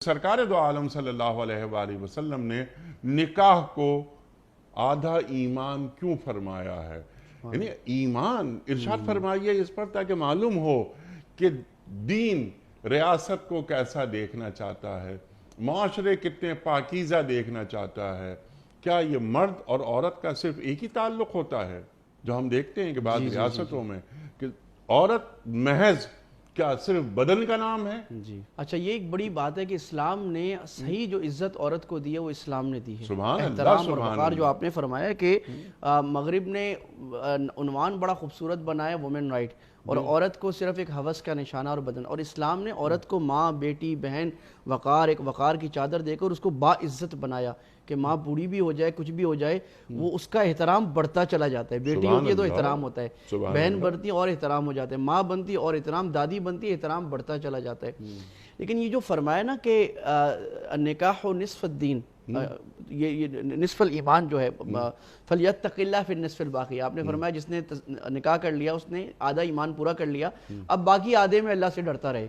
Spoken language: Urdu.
سرکار دو عالم صلی اللہ علیہ وآلہ وسلم نے نکاح کو آدھا ایمان کیوں فرمایا ہے؟ یعنی ایمان ارشاد فرمائیے اس پر تاکہ معلوم ہو کہ دین ریاست کو کیسا دیکھنا چاہتا ہے، معاشرے کتنے پاکیزہ دیکھنا چاہتا ہے۔ کیا یہ مرد اور عورت کا صرف ایک ہی تعلق ہوتا ہے؟ جو ہم دیکھتے ہیں کہ بعض ریاستوں میں کہ عورت محض کیا صرف بدن کا نام ہے؟ جی اچھا، یہ ایک بڑی بات ہے کہ اسلام نے صحیح جو عزت عورت کو دی ہے وہ اسلام نے دی ہے۔ سبحان اللہ، احترام اور سبحان وقار اللہ۔ جو آپ نے فرمایا کہ مغرب نے عنوان بڑا خوبصورت بنایا وومن رائٹ، اور عورت کو صرف ایک ہوس کا نشانہ اور بدن، اور اسلام نے عورت کو ماں، بیٹی، بہن، وقار، ایک وقار کی چادر دے کر اس کو با عزت بنایا کہ ماں بوڑھی بھی ہو جائے، کچھ بھی ہو جائے، وہ اس کا احترام بڑھتا چلا جاتا ہے۔ بیٹی ہوتی ہے تو احترام ہوتا ہے، بہن بنتی ہے اور احترام ہو جاتا ہے، ماں بنتی اور احترام، دادی بنتی ہے، احترام بڑھتا چلا جاتا ہے۔ لیکن یہ جو فرمایا نا کہ نکاح و نصف الدین، یہ نصف الایمان جو ہے، فَلْيَتَّقِ اللَّهَ فِي النِّصْفِ الْبَاقِي، آپ نے فرمایا جس نے نکاح کر لیا اس نے آدھا ایمان پورا کر لیا، اب باقی آدھے میں اللہ سے ڈرتا رہے۔